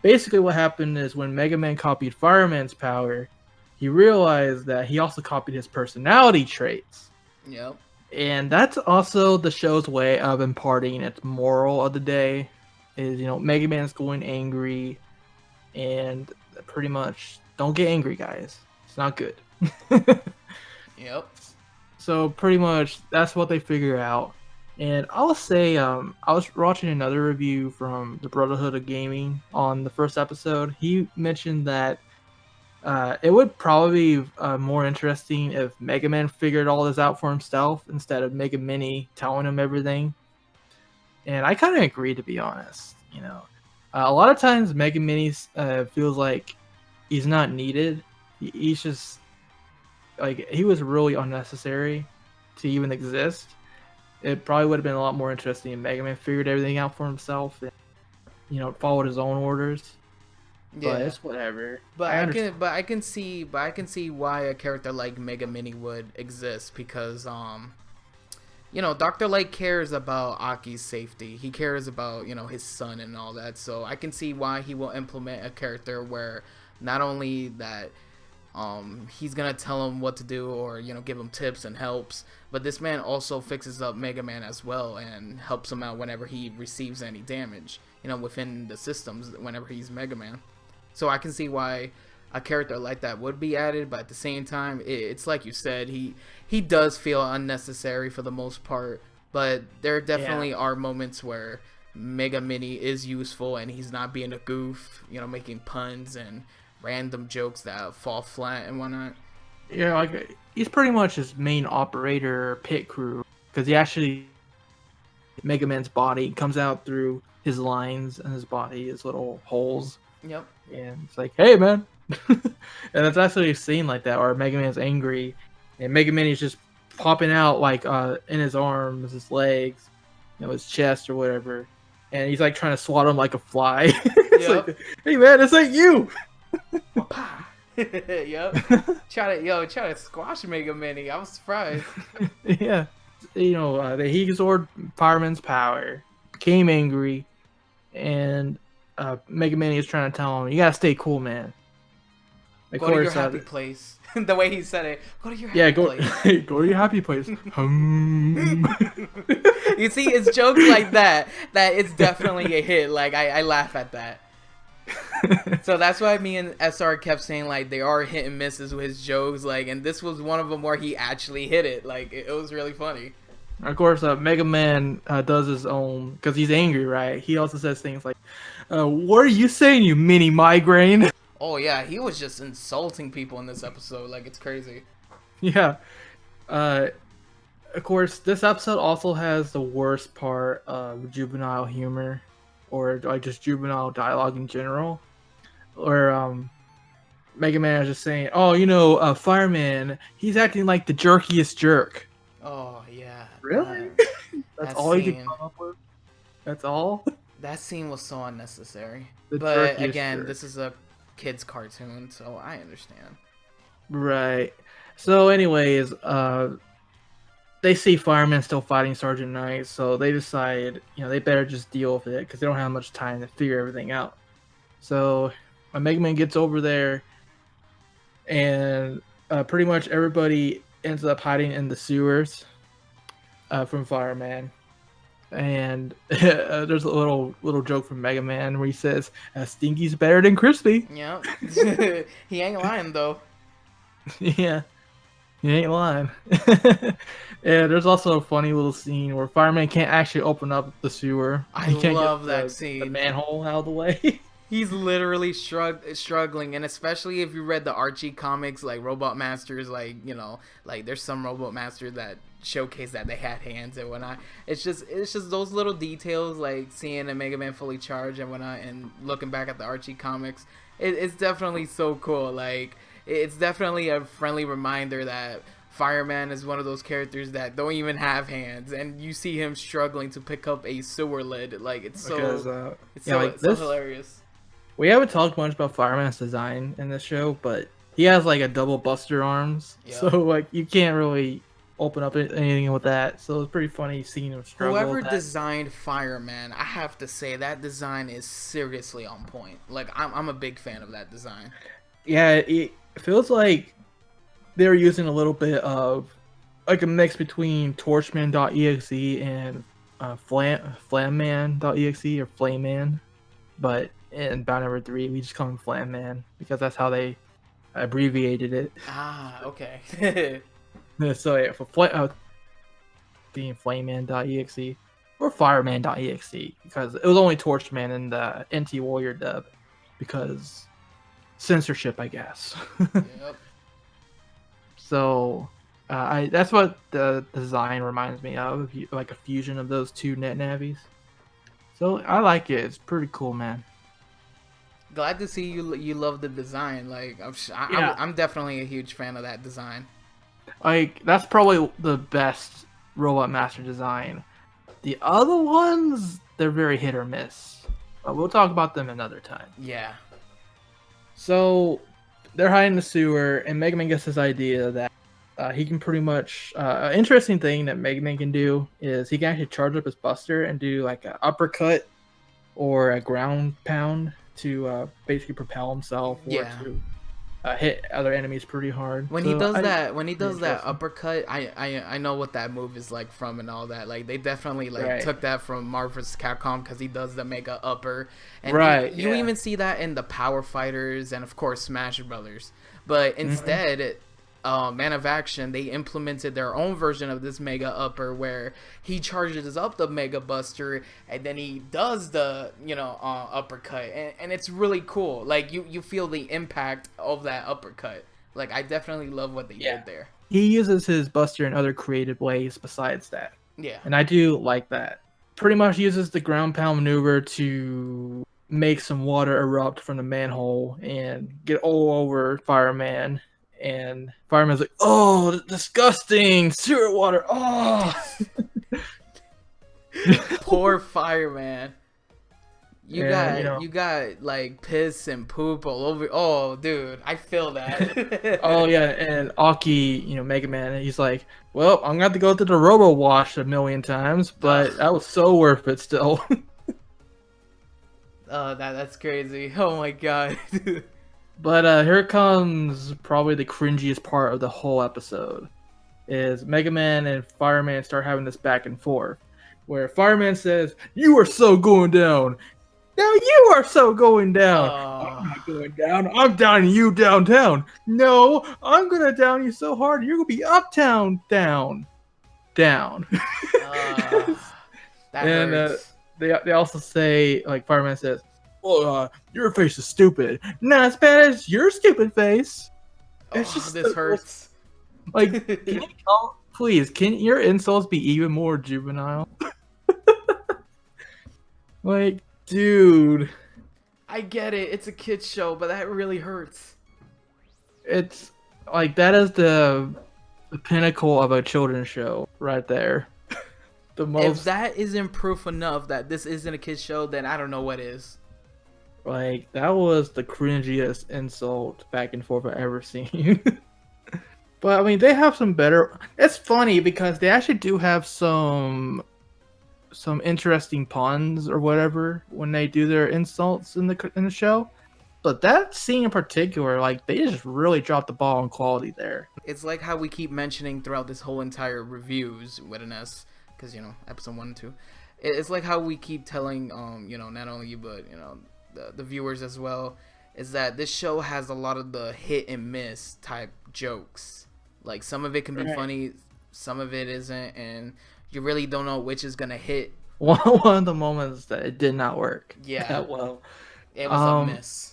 basically what happened is when Mega Man copied Fireman's power, he realized that he also copied his personality traits. Yep. And that's also the show's way of imparting its moral of the day is, Mega Man's going angry, and pretty much don't get angry, guys. It's not good. Yep. So pretty much that's what they figure out. And I'll say, I was watching another review from the Brotherhood of Gaming on the first episode. He mentioned that it would probably be more interesting if Mega Man figured all this out for himself instead of Mega Mini telling him everything. And I kind of agree, to be honest. A lot of times Mega Mini feels like he's not needed. He's just like, he was really unnecessary to even exist. It probably would have been a lot more interesting if Mega Man figured everything out for himself and followed his own orders. Yeah, but it's whatever. But I can see why a character like Mega Mini would exist, because Dr. Light cares about Aki's safety. He cares about, his son and all that. So I can see why he will implement a character where not only that he's gonna tell him what to do or give him tips and helps, but this man also fixes up Mega Man as well and helps him out whenever he receives any damage, within the systems whenever he's Mega Man. So I can see why a character like that would be added, but at the same time, it's like you said, he does feel unnecessary for the most part, but there definitely are moments where Mega Mini is useful and he's not being a goof, making puns and random jokes that fall flat and whatnot. Yeah, like, he's pretty much his main operator pit crew, because he actually, Mega Man's body comes out through his lines and his body, his little holes. Yep. And it's like, "Hey, man." And it's actually a scene like that where Mega Man's angry and Mega Man is just popping out like in his arms, his legs, his chest or whatever, and he's like trying to swat him like a fly. It's like, "Hey, man, it's like you." Yep. Try to squash Mega Mini. I was surprised. Yeah. He absorbed Fireman's power, became angry, and Mega Man is trying to tell him, "You gotta stay cool, man." Go to your happy place. The way he said it. Go to your happy place. Go to your happy place. You see, it's jokes like that it's definitely a hit. Like, I laugh at that. So that's why me and SR kept saying, like, they are hit and misses with his jokes. Like, and this was one of them where he actually hit it. Like, it was really funny. Of course, Mega Man does his own, because he's angry, right? He also says things like, "What are you saying, you mini migraine?" Oh, yeah, he was just insulting people in this episode. Like, it's crazy. Yeah. Of course, this episode also has the worst part of juvenile humor, or like just juvenile dialogue in general, where Mega Man is just saying, "Oh, Fireman, he's acting like the jerkiest jerk." Oh, yeah. Really? That's all you can come up with? That's all? That scene was so unnecessary. The but again, jerk. this is a kid's cartoon, so I understand. Right. So anyways, they see Fireman still fighting Sergeant Knight, so they decide, they better just deal with it because they don't have much time to figure everything out. So when Mega Man gets over there, and pretty much everybody ends up hiding in the sewers from Fireman. And there's a little joke from Mega Man where he says, "Stinky's better than crispy." Yep. He ain't lying though. Yeah, he ain't lying. And there's also a funny little scene where Fireman can't actually open up the sewer. I He can't love get that the scene. manhole out of the way. He's literally struggling, and especially if you read the Archie comics, like Robot Masters, like, you know, like there's some Robot Masters that showcase that they had hands and whatnot. It's just those little details, like seeing a Mega Man fully charged and whatnot, and looking back at the Archie comics, it's definitely so cool. Like, it's definitely a friendly reminder that Fireman is one of those characters that don't even have hands, and you see him struggling to pick up a sewer lid. Like, it's so Because, it's yeah, so, like so this, hilarious. we haven't talked much about Fireman's design in this show, but he has like a double buster arms, Yeah. so like you can't really open up anything with that. So it's pretty funny seeing him struggle. Whoever with that. designed Fireman, I have to say that design is seriously on point. Like, I'm a big fan of that design. Yeah, it feels like they're using a little bit of like a mix between Torchman.exe and Flamman.exe or Flameman, but in Bound Number 3 we just call him Flamman because that's how they abbreviated it. Ah, okay. So yeah, for being Flameman.exe or Fireman.exe because it was only Torchman in the NT Warrior dub because censorship, I guess. Yep. So that's what the design reminds me of, like a fusion of those two net navies. So I like it. It's pretty cool, man. Glad to see you love the design. Like, I'm definitely a huge fan of that design. Like that's probably the best Robot Master design. The other ones, they're very hit or miss. But we'll talk about them another time. Yeah. So they're hiding in the sewer, and Mega Man gets this idea that he can pretty much. An interesting thing that Mega Man can do is he can actually charge up his Buster and do like an uppercut or a ground pound to basically propel himself or to hit other enemies pretty hard. When he does that uppercut, I know what that move is like from and all that. Like, they definitely took that from Marvel vs. Capcom because he does the mega upper, and you even see that in the Power Fighters and of course Smash Brothers. But instead, Man of Action, they implemented their own version of this mega upper where he charges up the Mega Buster and then he does the uppercut, and it's really cool. Like, you feel the impact of that uppercut. Like, I definitely love what they did there. He uses his Buster in other creative ways besides that. Yeah, and I do like that. Pretty much uses the ground pound maneuver to make some water erupt from the manhole and get all over Fireman. And Fireman's like, "Oh, disgusting sewer water! Oh." Poor Fireman. You got like piss and poop all over. Oh, dude, I feel that. Oh yeah, and Aki, Mega Man, he's like, "Well, I'm gonna have to go through the Robo Wash a million times, but that was so worth it still." That's crazy. Oh my god. But here comes probably the cringiest part of the whole episode. Is Mega Man and Fireman start having this back and forth, where Fireman says, "You are so going down. Now you are so going down. I'm not going down. I'm downing you downtown. No, I'm gonna down you so hard you're gonna be uptown, down." That hurts. They also say, like, Fireman says, "Well, your face is stupid. Not as bad as your stupid face." It's just this hurts. Like, can your insults be even more juvenile? Like, dude. I get it. It's a kid's show, but that really hurts. It's like that is the pinnacle of a children's show right there. If that isn't proof enough that this isn't a kid's show, then I don't know what is. Like, that was the cringiest insult back and forth I've ever seen. But I mean, they have some better. It's funny because they actually do have some interesting puns or whatever when they do their insults in the show. But that scene in particular, like they just really dropped the ball on quality there. It's like how we keep mentioning throughout this whole entire reviews with an S, because episode 1 and 2. It's like how we keep telling not only you but the viewers as well, is that this show has a lot of the hit and miss type jokes. Like some of it can be funny, some of it isn't, and you really don't know which is gonna hit. One of the moments that it did not work. Yeah, well, it was a miss.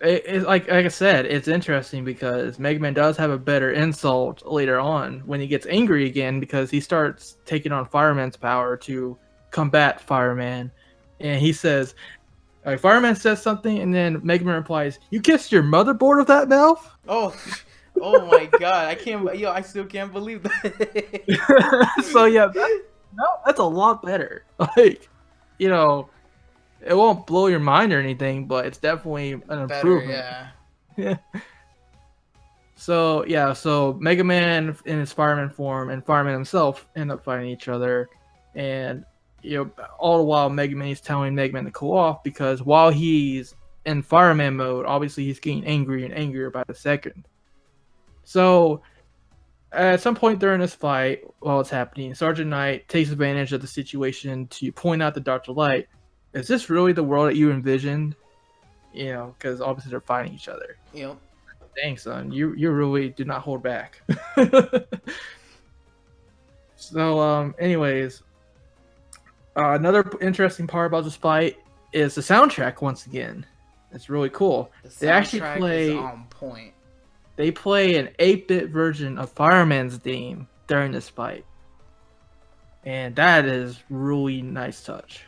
It's like I said, it's interesting because Mega Man does have a better insult later on when he gets angry again, because he starts taking on FireMan's power to combat FireMan, and he says, FireMan says something, and then Mega Man replies, "You kissed your motherboard with that mouth?" Oh my god, I still can't believe that. So yeah, that's a lot better. Like, it won't blow your mind or anything, but it's definitely an improvement. Yeah. So Mega Man in his FireMan form and FireMan himself end up fighting each other, and all the while Mega Man is telling Mega Man to cool off, because while he's in FireMan mode, obviously he's getting angry and angrier by the second. So at some point during this fight, while it's happening, Sergeant Knight takes advantage of the situation to point out to Dr. Light, is this really the world that you envisioned? Because obviously they're fighting each other. Yep. Dang, son, you really do not hold back. So, anyways, another interesting part about this fight is the soundtrack. Once again, it's really cool. They actually play is on point. They play an 8-bit version of FireMan's theme during this fight, and that is really nice touch.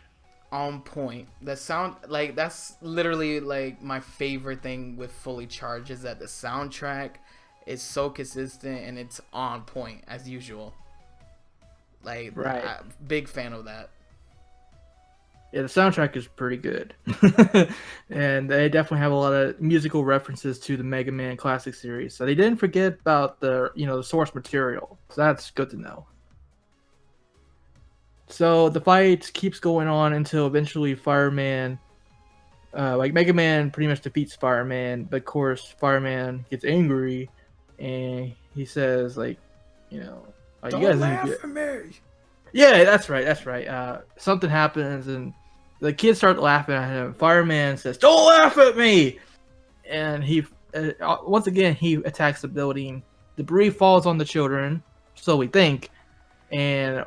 On point. The sound, like, that's literally like my favorite thing with Fully Charged, is that the soundtrack is so consistent and it's on point as usual. Like, right. Big fan of that. Yeah, the soundtrack is pretty good. And they definitely have a lot of musical references to the Mega Man Classic series. So they didn't forget about the source material. So that's good to know. So the fight keeps going on until eventually Mega Man pretty much defeats Fireman, but of course Fireman gets angry and he says, like, don't you guys laugh at me. Yeah, that's right. Something happens and the kids start laughing at him. Fireman says, "Don't laugh at me!" And he once again he attacks the building. Debris falls on the children, so we think. And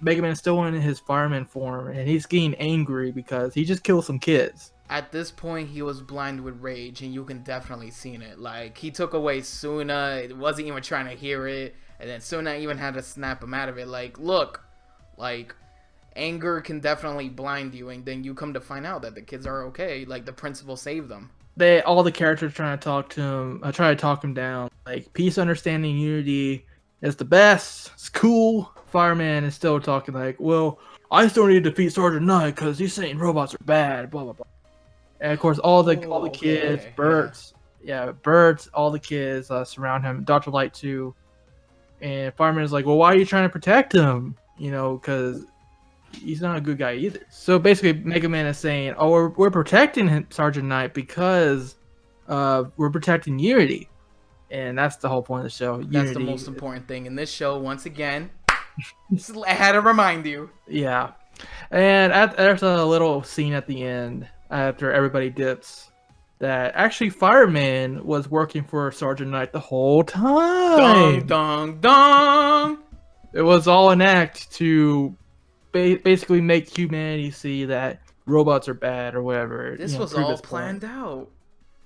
Mega Man is still in his fireman form, and he's getting angry because he just killed some kids. At this point, he was blind with rage, and you can definitely see it. Like, he took away Suna, it wasn't even trying to hear it, and then Suna even had to snap him out of it. Like, look, like, anger can definitely blind you, and then you come to find out that the kids are okay. Like, the principal saved them. All the characters trying to talk to him, try to talk him down. Like, peace, understanding, unity is the best. It's cool. Fireman is still talking like, well, I still need to defeat Sergeant Knight because he's saying robots are bad, blah blah blah. And of course, all the kids, Bert's, all the kids surround him. Dr. Light too, and Fireman is like, well, why are you trying to protect him? Because he's not a good guy either. So basically, Mega Man is saying, oh, we're protecting him, Sergeant Knight, because we're protecting Unity. And that's the whole point of the show. That's the most important thing in this show, once again. I had to remind you. Yeah. And there's a little scene at the end after everybody dips that actually Fireman was working for Sergeant Knight the whole time. Dong, dong, dong. It was all an act to basically make humanity see that robots are bad or whatever. This was all planned out.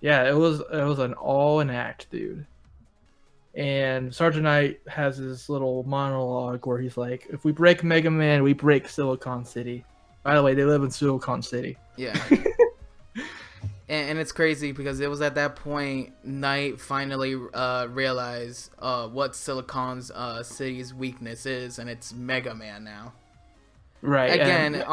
Yeah, it was an act, dude. And Sergeant Knight has this little monologue where he's like, if we break Mega Man, we break Silicon City. By the way, they live in Silicon City. Yeah. and it's crazy because it was at that point Knight finally realized what Silicon's City's weakness is, and it's Mega Man now. Right. Again,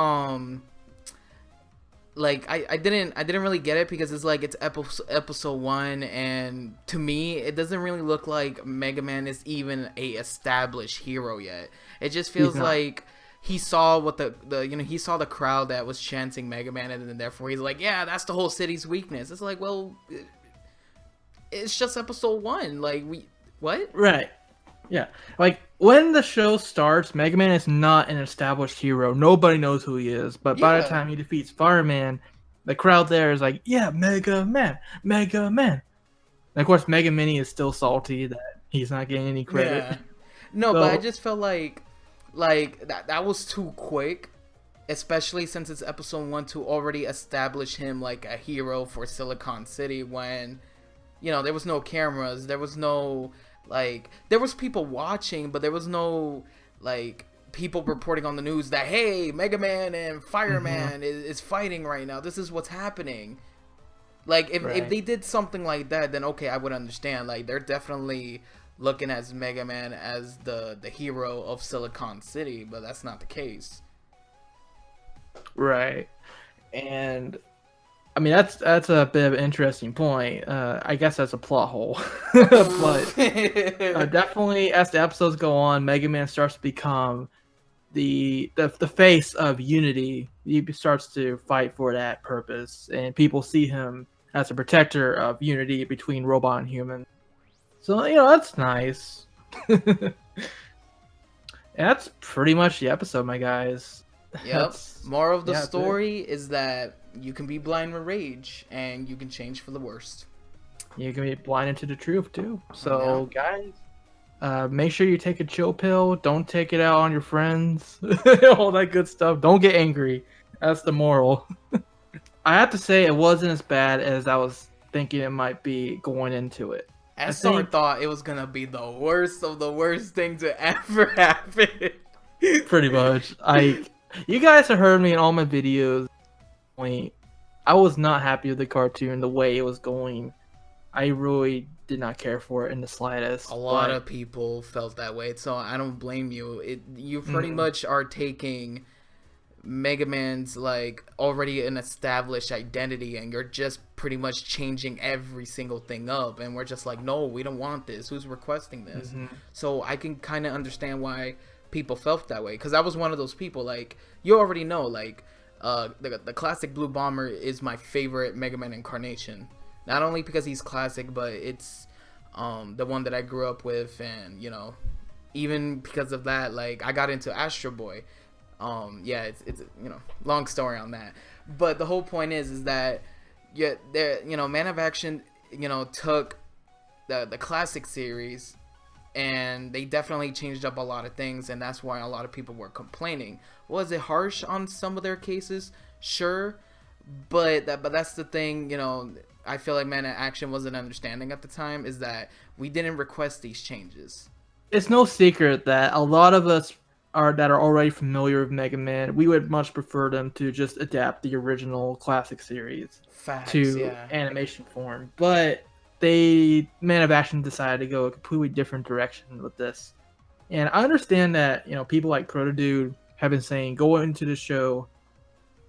like I didn't really get it because it's like it's episode 1, and to me it doesn't really look like Mega Man is even a established hero yet. It just feels like he saw what he saw the crowd that was chanting Mega Man, and then therefore he's like, yeah, that's the whole city's weakness. It's like, well, it's just episode 1. Like, what? Right. Yeah. Like, when the show starts, Mega Man is not an established hero. Nobody knows who he is. But by the time he defeats FireMan, the crowd there is like, yeah, Mega Man, Mega Man. And of course, Mega Mini is still salty that he's not getting any credit. Yeah. No, but I just felt like that was too quick, especially since it's episode 1 to already establish him like a hero for Silicon City when, there was no cameras, there was no, there was people watching, but there was no, people reporting on the news that, hey, Mega Man and FireMan is fighting right now. This is what's happening. Like, if they did something like that, then okay, I would understand. Like, they're definitely looking at Mega Man as the hero of Silicon City, but that's not the case. Right. And I mean, that's a bit of an interesting point. I guess that's a plot hole. But definitely as the episodes go on, Mega Man starts to become the face of Unity. He starts to fight for that purpose, and people see him as a protector of unity between robot and human. So, that's nice. And that's pretty much the episode, my guys. Yep. More of the story is that you can be blind with rage, and you can change for the worst. You can be blinded to the truth, too. So, guys, make sure you take a chill pill. Don't take it out on your friends. All that good stuff. Don't get angry. That's the moral. I have to say, it wasn't as bad as I was thinking it might be going into it. I thought it was going to be the worst of the worst thing to ever happen. Pretty much. You guys have heard me in all my videos. I was not happy with the cartoon, the way it was going. I really did not care for it in the slightest. A lot of people felt that way, so I don't blame you. You pretty much are taking Mega Man's already an established identity, and you're just pretty much changing every single thing up, and we're just like, no, we don't want this. Who's requesting this? So I can kind of understand why people felt that way, because I was one of those people. You already know, the classic Blue Bomber is my favorite Mega Man incarnation, not only because he's classic, but it's the one that I grew up with, and even because of that, I got into Astro Boy. It's long story on that, but the whole point is that Man of Action took the classic series, and they definitely changed up a lot of things, and that's why a lot of people were complaining. Was it harsh on some of their cases? Sure, but that's the thing. I feel like Man of Action wasn't understanding at the time, is that we didn't request these changes. It's no secret that a lot of us that are already familiar with Mega Man, we would much prefer them to just adapt the original classic series to animation form. But Man of Action decided to go a completely different direction with this. And I understand that, people like Protodude have been saying, go into the show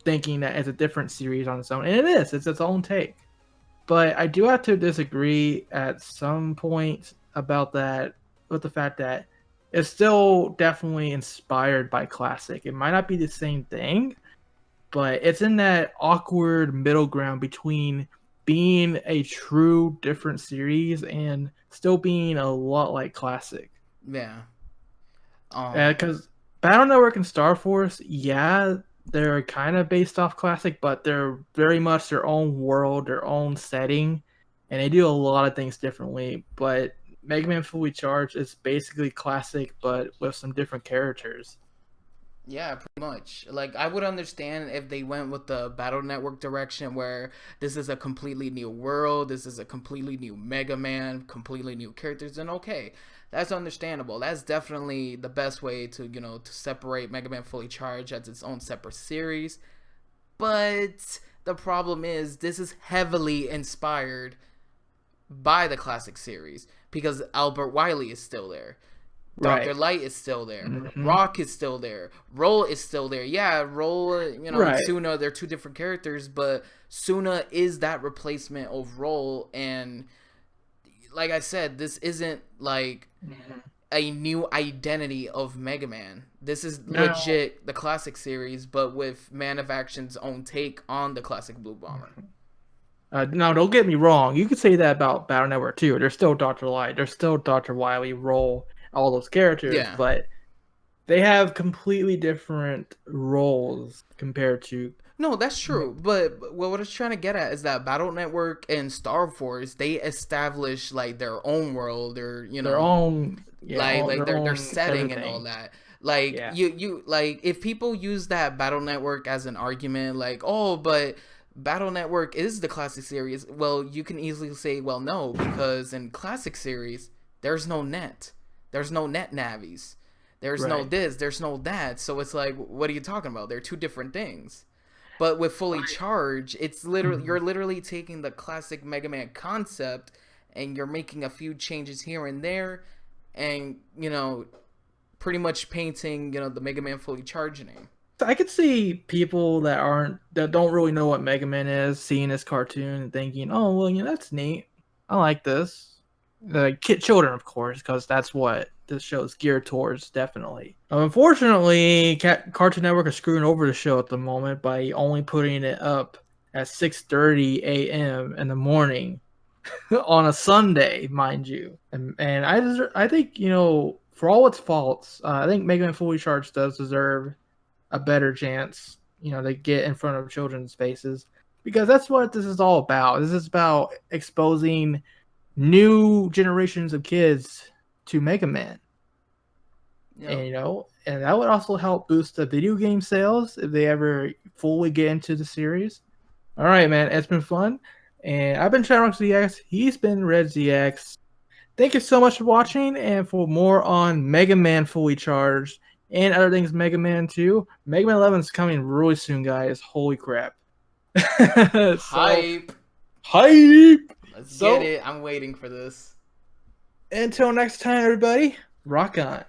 thinking that it's a different series on its own. And it is. It's its own take. But I do have to disagree at some point about that, with the fact that it's still definitely inspired by classic. It might not be the same thing, but it's in that awkward middle ground between being a true different series and still being a lot like classic. Yeah. Because Battle Network and Star Force, they're kind of based off classic, but they're very much their own world, their own setting, and they do a lot of things differently. But Mega Man Fully Charged is basically classic, but with some different characters. Yeah, pretty much. I would understand if they went with the Battle Network direction, where this is a completely new world, this is a completely new Mega Man, completely new characters, then okay, that's understandable. That's definitely the best way to, to separate Mega Man Fully Charged as its own separate series. But the problem is, this is heavily inspired by the classic series, because Albert Wily is still there. Dr. Light is still there. Rock is still there. Roll is still there. Yeah, Roll, and Suna, they're two different characters, but Suna is that replacement of Roll. And like I said, this isn't a new identity of Mega Man. This is Now, legit the classic series, but with Man of Action's own take on the classic Blue Bomber. now don't get me wrong. You could say that about Battle Network too. There's still Dr. Light. There's still Dr. Wily, Roll, all those characters, Yeah. but they have completely different roles compared to. No, that's true. But what I was trying to get at is that Battle Network and Star Force, they establish like their own world, or Their own, like their their own setting and all everything. that. Like Yeah, you like if people use that Battle Network as an argument, like, oh, but Battle Network is the classic series. Well, you can easily say, well, no, because in classic series there's no net, there's no net navies, there's no right. this, there's no that. So it's like, what are you talking about? They're two different things. But with fully charged, it's literally Mhm. you're literally taking the classic Mega Man concept and you're making a few changes here and there, and pretty much painting the Mega Man fully charged name. I could see people that don't really know what Mega Man is seeing this cartoon and thinking, "Oh, well, that's neat. I like this." The kid children, of course, because that's what this show is geared towards, definitely. Unfortunately, Cartoon Network is screwing over the show at the moment by only putting it up at 6:30 a.m. in the morning on a Sunday, mind you. And I think for all its faults, I think Mega Man Fully Charged does deserve a better chance, to get in front of children's faces, because that's what this is all about. This is about exposing new generations of kids to Mega Man. Yep. And that would also help boost the video game sales if they ever fully get into the series. All right, man, it's been fun, and I've been ShadowRockZX. He's been RedZX. Thank you so much for watching, and for more on Mega Man Fully Charged and other things Mega Man 2, Mega Man 11 is coming really soon, guys. Holy crap. So, Hype. hype! Let's get So, it. I'm waiting for this. until next time, everybody, rock on.